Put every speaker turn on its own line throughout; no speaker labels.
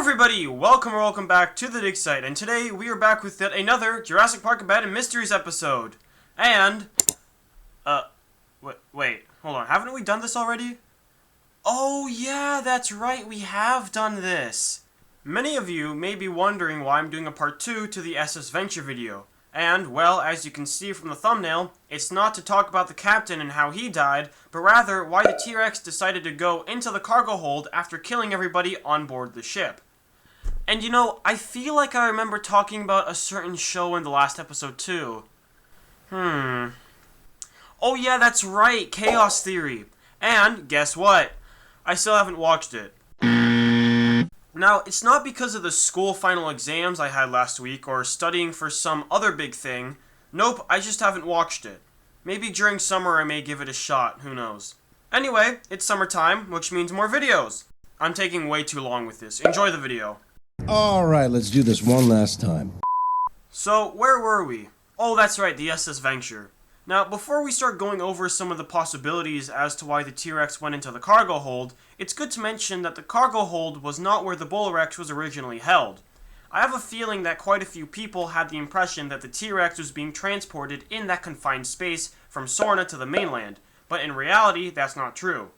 everybody, welcome back to the dig site, and today we are back with yet another Jurassic Park Abandoned Mysteries episode. And, wait, hold on, haven't we done this already? Oh yeah, that's right, we have done this. Many of you may be wondering why I'm doing a part 2 to the SS Venture video. And, well, as you can see from the thumbnail, it's not to talk about the captain and how he died, but rather why the T-Rex decided to go into the cargo hold after killing everybody on board the ship. And you know, I feel like I remember talking about a certain show in the last episode too. Oh yeah, that's right, Chaos Theory. And, guess what? I still haven't watched it. Now, it's not because of the school final exams I had last week or studying for some other big thing. Nope, I just haven't watched it. Maybe during summer I may give it a shot, who knows. Anyway, it's summertime, which means more videos. I'm taking way too long with this. Enjoy the video.
Alright, let's do this one last time.
So, where were we? Oh, that's right, the SS Venture. Now, before we start going over some of the possibilities as to why the T-Rex went into the cargo hold, it's good to mention that the cargo hold was not where the Bull Rex was originally held. I have a feeling that quite a few people had the impression that the T-Rex was being transported in that confined space from Sorna to the mainland, but in reality, that's not true.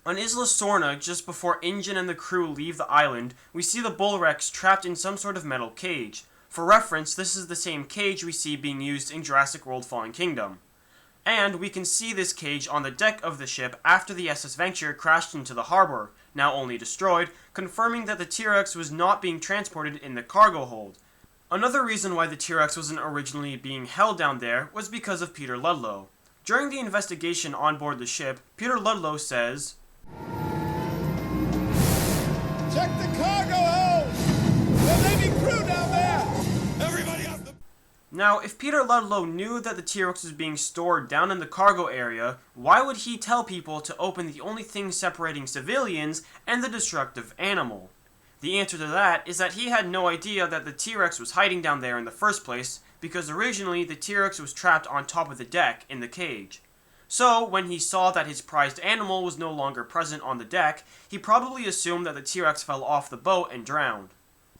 On Isla Sorna, just before Ingen and the crew leave the island, we see the Bull Rex trapped in some sort of metal cage. For reference, this is the same cage we see being used in Jurassic World Fallen Kingdom. And we can see this cage on the deck of the ship after the SS Venture crashed into the harbor, now only destroyed, confirming that the T-Rex was not being transported in the cargo hold. Another reason why the T-Rex wasn't originally being held down there was because of Peter Ludlow. During the investigation on board the ship, Peter Ludlow says,
"Check the cargo hold! There may be crew down there! Everybody off the..."
Now, if Peter Ludlow knew that the T-Rex was being stored down in the cargo area, why would he tell people to open the only thing separating civilians and the destructive animal? The answer to that is that he had no idea that the T-Rex was hiding down there in the first place, because originally the T-Rex was trapped on top of the deck in the cage. So, when he saw that his prized animal was no longer present on the deck, he probably assumed that the T-Rex fell off the boat and drowned.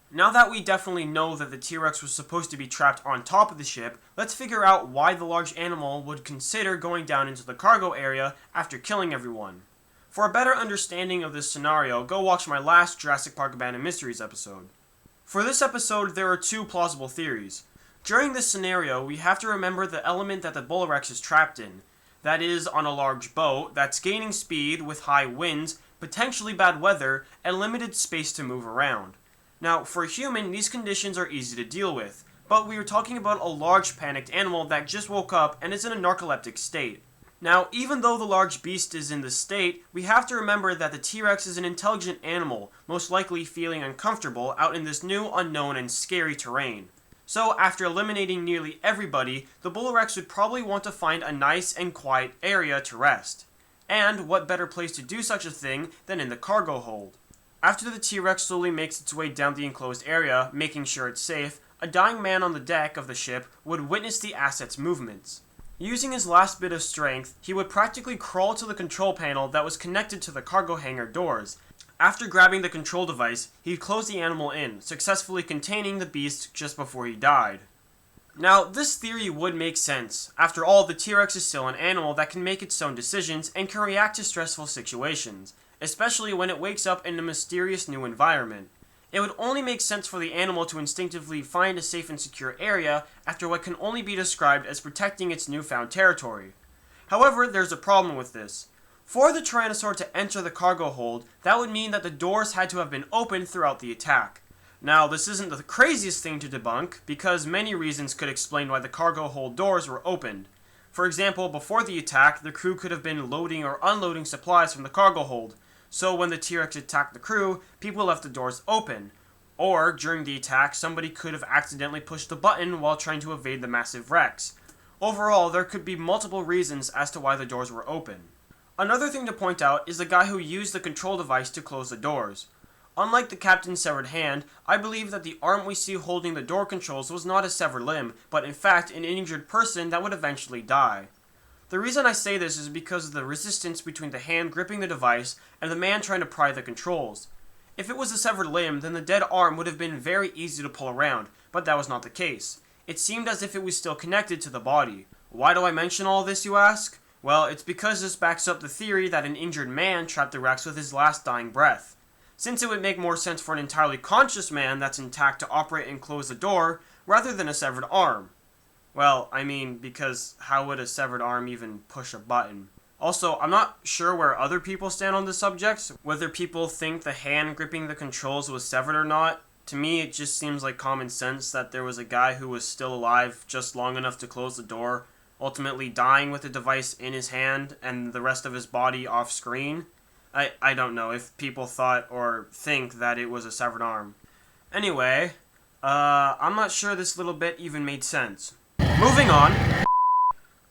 Now that we definitely know that the T-Rex was supposed to be trapped on top of the ship, let's figure out why the large animal would consider going down into the cargo area after killing everyone. For a better understanding of this scenario, go watch my last Jurassic Park Abandoned Mysteries episode. For this episode, there are two plausible theories. During this scenario, we have to remember the element that the Bull Rex is trapped in. That is, on a large boat that's gaining speed with high winds, potentially bad weather, and limited space to move around. Now, for a human, these conditions are easy to deal with, but we are talking about a large panicked animal that just woke up and is in a narcoleptic state. Now, even though the large beast is in this state, we have to remember that the T-Rex is an intelligent animal, most likely feeling uncomfortable out in this new, unknown, and scary terrain. So, after eliminating nearly everybody, the Bull Rex would probably want to find a nice and quiet area to rest. And what better place to do such a thing than in the cargo hold? After the T-Rex slowly makes its way down the enclosed area, making sure it's safe, a dying man on the deck of the ship would witness the asset's movements. Using his last bit of strength, he would practically crawl to the control panel that was connected to the cargo hangar doors. After grabbing the control device, he'd close the animal in, successfully containing the beast just before he died. Now, this theory would make sense. After all, the T-Rex is still an animal that can make its own decisions and can react to stressful situations, especially when it wakes up in a mysterious new environment. It would only make sense for the animal to instinctively find a safe and secure area after what can only be described as protecting its newfound territory. However, there's a problem with this. For the Tyrannosaur to enter the cargo hold, that would mean that the doors had to have been opened throughout the attack. Now, this isn't the craziest thing to debunk, because many reasons could explain why the cargo hold doors were opened. For example, before the attack, the crew could have been loading or unloading supplies from the cargo hold, so when the T-Rex attacked the crew, people left the doors open. Or, during the attack, somebody could have accidentally pushed the button while trying to evade the massive Rex. Overall, there could be multiple reasons as to why the doors were open. Another thing to point out is the guy who used the control device to close the doors. Unlike the captain's severed hand, I believe that the arm we see holding the door controls was not a severed limb, but in fact an injured person that would eventually die. The reason I say this is because of the resistance between the hand gripping the device and the man trying to pry the controls. If it was a severed limb, then the dead arm would have been very easy to pull around, but that was not the case. It seemed as if it was still connected to the body. Why do I mention all this, you ask? Well, it's because this backs up the theory that an injured man trapped the Rex with his last dying breath. Since it would make more sense for an entirely conscious man that's intact to operate and close the door, rather than a severed arm. Well, I mean, because how would a severed arm even push a button? Also, I'm not sure where other people stand on this subject, whether people think the hand gripping the controls was severed or not. To me, it just seems like common sense that there was a guy who was still alive just long enough to close the door, ultimately dying with the device in his hand and the rest of his body off screen. I don't know if people thought or think that it was a severed arm. Anyway, I'm not sure this little bit even made sense. Moving on.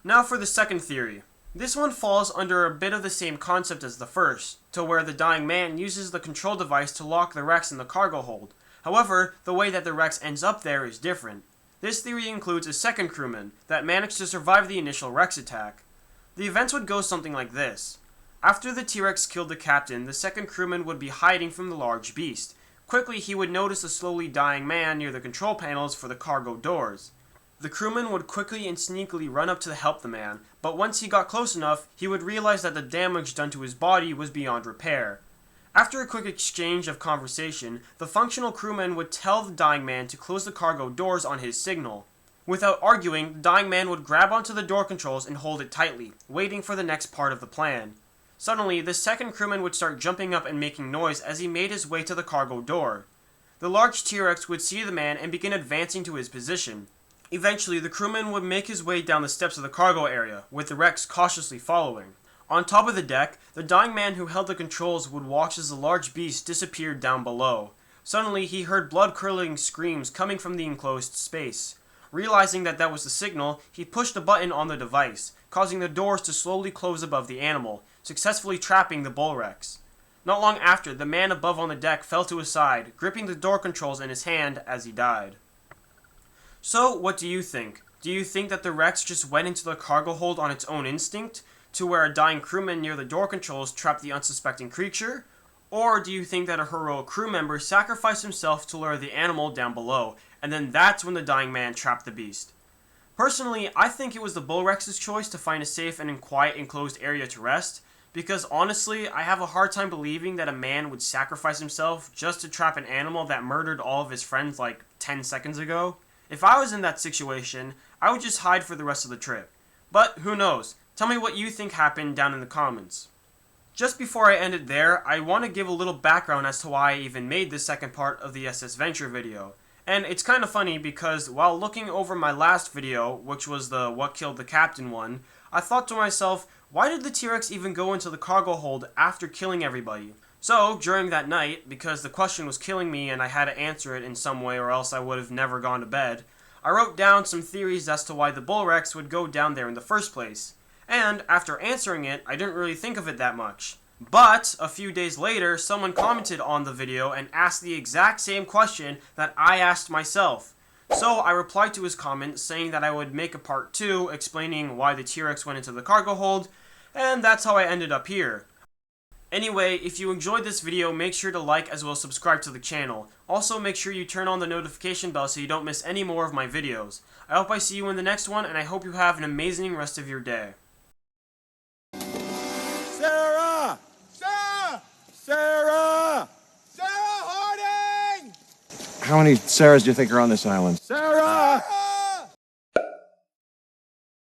Now for the second theory. This one falls under a bit of the same concept as the first, to where the dying man uses the control device to lock the Rex in the cargo hold. However, the way that the Rex ends up there is different. This theory includes a second crewman that managed to survive the initial Rex attack. The events would go something like this. After the T-Rex killed the captain, the second crewman would be hiding from the large beast. Quickly, he would notice a slowly dying man near the control panels for the cargo doors. The crewman would quickly and sneakily run up to help the man, but once he got close enough, he would realize that the damage done to his body was beyond repair. After a quick exchange of conversation, the functional crewman would tell the dying man to close the cargo doors on his signal. Without arguing, the dying man would grab onto the door controls and hold it tightly, waiting for the next part of the plan. Suddenly, the second crewman would start jumping up and making noise as he made his way to the cargo door. The large T-Rex would see the man and begin advancing to his position. Eventually, the crewman would make his way down the steps of the cargo area, with the Rex cautiously following. On top of the deck, the dying man who held the controls would watch as the large beast disappeared down below. Suddenly, he heard blood-curdling screams coming from the enclosed space. Realizing that that was the signal, he pushed a button on the device, causing the doors to slowly close above the animal, successfully trapping the Bull Rex. Not long after, the man above on the deck fell to his side, gripping the door controls in his hand as he died. So, what do you think? Do you think that the Rex just went into the cargo hold on its own instinct, to where a dying crewman near the door controls trapped the unsuspecting creature? Or do you think that a heroic crew member sacrificed himself to lure the animal down below, and then that's when the dying man trapped the beast? Personally, I think it was the Bull Rex's choice to find a safe and quiet enclosed area to rest, because honestly, I have a hard time believing that a man would sacrifice himself just to trap an animal that murdered all of his friends like 10 seconds ago. If I was in that situation, I would just hide for the rest of the trip. But who knows? Tell me what you think happened down in the comments. Just before I end it there, I want to give a little background as to why I even made this second part of the SS Venture video. And it's kind of funny because while looking over my last video, which was the What Killed the Captain one, I thought to myself, why did the T-Rex even go into the cargo hold after killing everybody? So, during that night, because the question was killing me and I had to answer it in some way or else I would have never gone to bed, I wrote down some theories as to why the Bull Rex would go down there in the first place. And, after answering it, I didn't really think of it that much. But, a few days later, someone commented on the video and asked the exact same question that I asked myself. So, I replied to his comment saying that I would make a part 2 explaining why the T-Rex went into the cargo hold, and that's how I ended up here. Anyway, if you enjoyed this video, make sure to like as well as subscribe to the channel. Also, make sure you turn on the notification bell so you don't miss any more of my videos. I hope I see you in the next one, and I hope you have an amazing rest of your day.
Sarah! Sarah! Sarah! Sarah Harding!
How many Sarahs do you think are on this island?
Sarah!